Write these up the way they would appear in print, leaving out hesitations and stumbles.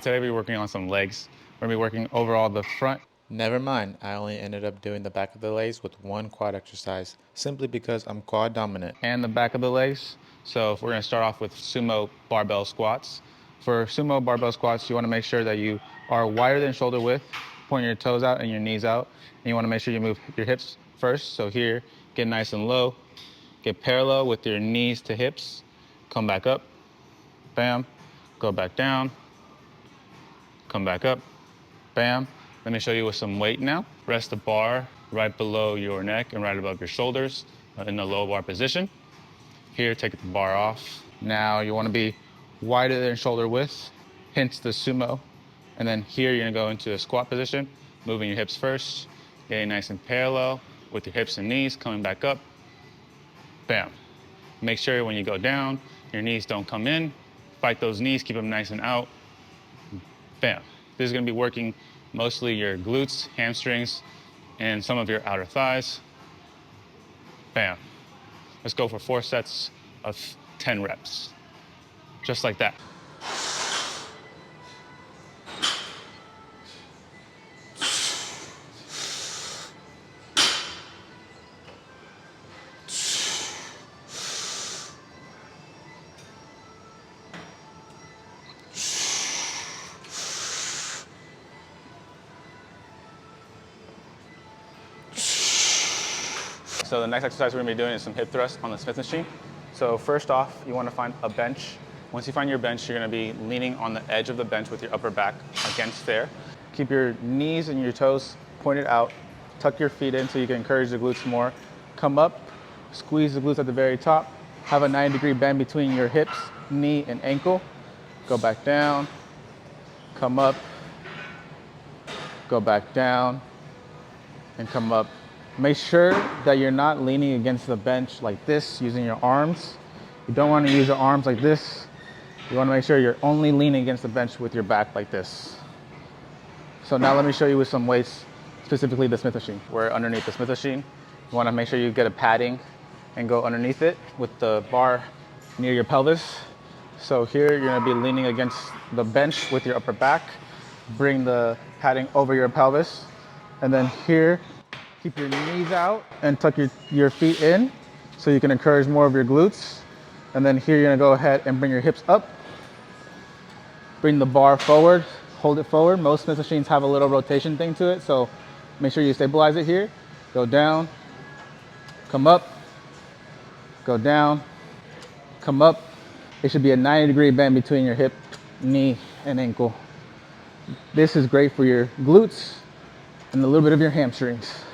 Today we're working on some legs. We're gonna be working overall the front. Never mind, I only ended up doing the back of the legs with one quad exercise, simply because I'm quad dominant. And the back of the legs. So if we're gonna start off with sumo barbell squats. For sumo barbell squats, you wanna make sure that you are wider than shoulder width, pointing your toes out and your knees out. And you wanna make sure you move your hips first. So here, get nice and low, get parallel with your knees to hips, come back up, bam, go back down, come back up, bam. Let me show you with some weight now. Rest the bar right below your neck and right above your shoulders in the low bar position. Here, take the bar off. Now you wanna be wider than shoulder width, hence the sumo. And then here you're gonna go into a squat position, moving your hips first, getting nice and parallel with your hips and knees, coming back up, bam. Make sure when you go down, your knees don't come in. Fight those knees, keep them nice and out, bam. This is gonna be working mostly your glutes, hamstrings, and some of your outer thighs. Bam. Let's go for 4 sets of 10 reps. Just like that. So the next exercise we're gonna be doing is some hip thrusts on the Smith machine. So first off, you wanna find a bench. Once you find your bench, you're gonna be leaning on the edge of the bench with your upper back against there. Keep your knees and your toes pointed out. Tuck your feet in so you can encourage the glutes more. Come up, squeeze the glutes at the very top. Have a 90-degree bend between your hips, knee, and ankle. Go back down, come up, go back down, and come up. Make sure that you're not leaning against the bench like this, using your arms. You don't want to use your arms like this. You want to make sure you're only leaning against the bench with your back like this. So now let me show you with some weights, specifically the Smith machine. We're underneath the Smith machine. You want to make sure you get a padding and go underneath it with the bar near your pelvis. So here you're going to be leaning against the bench with your upper back. Bring the padding over your pelvis. And then here, keep your knees out and tuck your feet in so you can encourage more of your glutes. And then here you're gonna go ahead and bring your hips up. Bring the bar forward, hold it forward. Most Smith machines have a little rotation thing to it, so make sure you stabilize it here. Go down, come up, go down, come up. It should be a 90-degree bend between your hip, knee, and ankle. This is great for your glutes and a little bit of your hamstrings.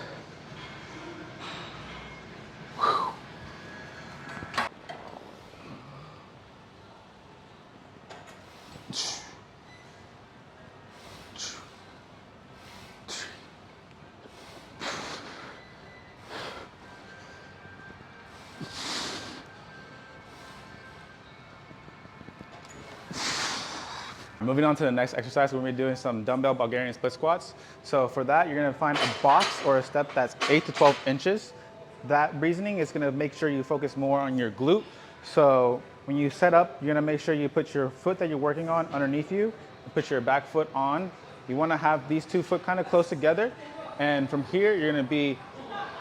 Moving on to the next exercise, we're gonna be doing some dumbbell Bulgarian split squats. So for that, you're gonna find a box or a step that's 8 to 12 inches. That reasoning is gonna make sure you focus more on your glute. So when you set up, you're gonna make sure you put your foot that you're working on underneath you, and put your back foot on. You wanna have these two foot kind of close together. And from here, you're gonna be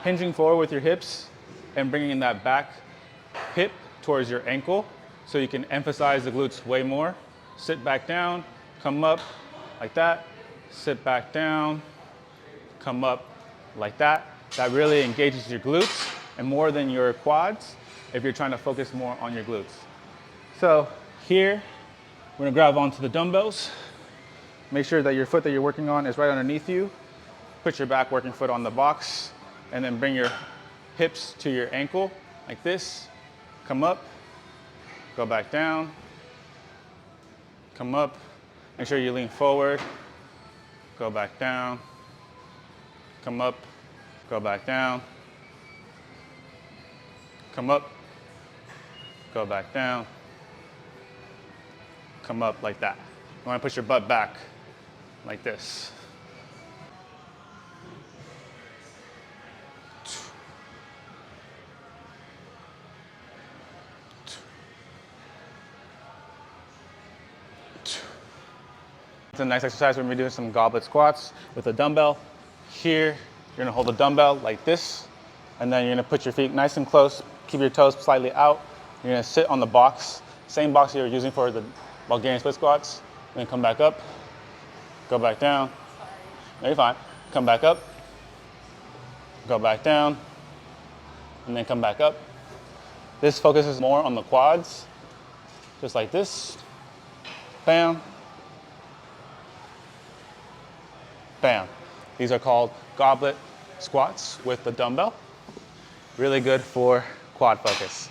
hinging forward with your hips and bringing that back hip towards your ankle so you can emphasize the glutes way more. Sit back down, come up like that, sit back down, come up like that. That really engages your glutes and more than your quads if you're trying to focus more on your glutes. So here, we're gonna grab onto the dumbbells. Make sure that your foot that you're working on is right underneath you. Put your back working foot on the box and then bring your hips to your ankle like this. Come up, go back down, come up, make sure you lean forward, go back down, come up, go back down, come up, go back down, come up like that. You wanna push your butt back like this. The next exercise, we're gonna be doing some goblet squats with a dumbbell. Here, you're gonna hold the dumbbell like this, and then you're gonna put your feet nice and close, keep your toes slightly out. You're gonna sit on the box, same box you were using for the Bulgarian split squats. Then come back up, go back down. No, you're fine. Come back up, go back down, and then come back up. This focuses more on the quads, just like this. Bam, bam. These are called goblet squats with the dumbbell. Really good for quad focus.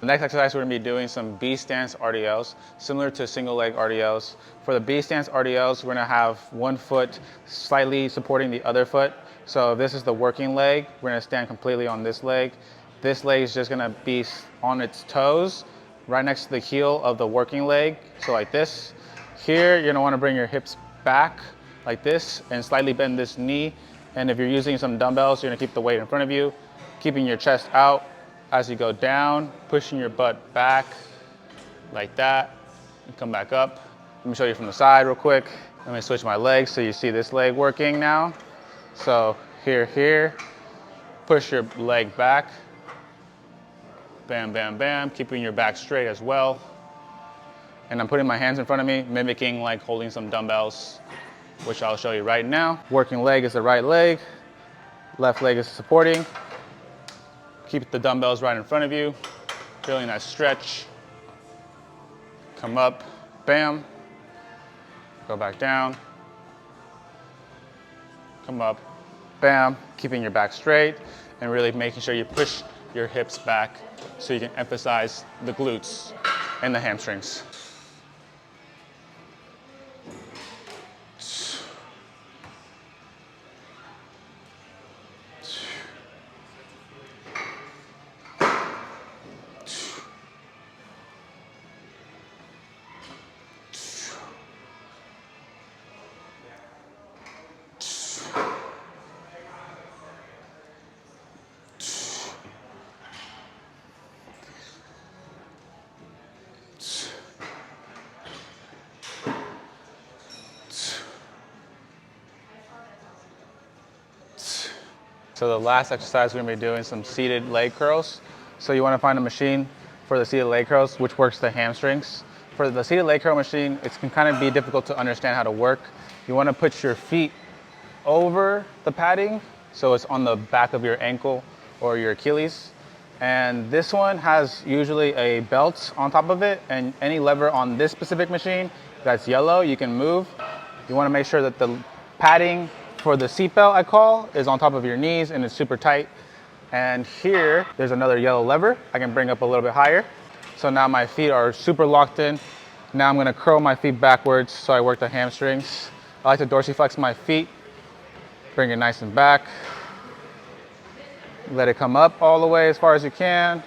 The next exercise, we're gonna be doing some B stance RDLs, similar to single leg RDLs. For the B stance RDLs, we're gonna have one foot slightly supporting the other foot. So if this is the working leg, we're gonna stand completely on this leg. This leg is just gonna be on its toes, right next to the heel of the working leg. So like this. Here, you're gonna wanna bring your hips back like this and slightly bend this knee. And if you're using some dumbbells, you're gonna keep the weight in front of you, keeping your chest out. As you go down, pushing your butt back like that, and come back up. Let me show you from the side real quick. Let me switch my legs so you see this leg working now. So here, push your leg back. Bam, bam, bam, keeping your back straight as well. And I'm putting my hands in front of me, mimicking like holding some dumbbells, which I'll show you right now. Working leg is the right leg, left leg is supporting. Keep the dumbbells right in front of you, feeling that stretch. Come up, bam. Go back down. Come up, bam. Keeping your back straight and really making sure you push your hips back so you can emphasize the glutes and the hamstrings. So the last exercise, we're gonna be doing some seated leg curls. So you wanna find a machine for the seated leg curls, which works the hamstrings. For the seated leg curl machine, it can kind of be difficult to understand how to work. You wanna put your feet over the padding, so it's on the back of your ankle or your Achilles. And this one has usually a belt on top of it, and any lever on this specific machine that's yellow, you can move. You wanna make sure that the padding for the seatbelt, I call, is on top of your knees and it's super tight. And here, there's another yellow lever I can bring up a little bit higher. So now my feet are super locked in. Now I'm gonna curl my feet backwards so I work the hamstrings. I like to dorsiflex my feet, bring it nice and back. Let it come up all the way as far as you can,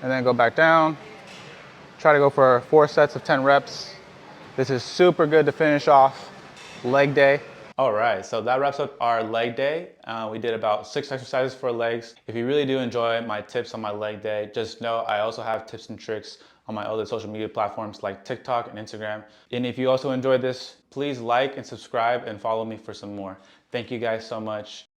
and then go back down. Try to go for 4 sets of 10 reps. This is super good to finish off leg day. All right, so that wraps up our leg day. We did about 6 exercises for legs. If you really do enjoy my tips on my leg day, just know I also have tips and tricks on my other social media platforms like TikTok and Instagram. And if you also enjoyed this, please like and subscribe and follow me for some more. Thank you guys so much.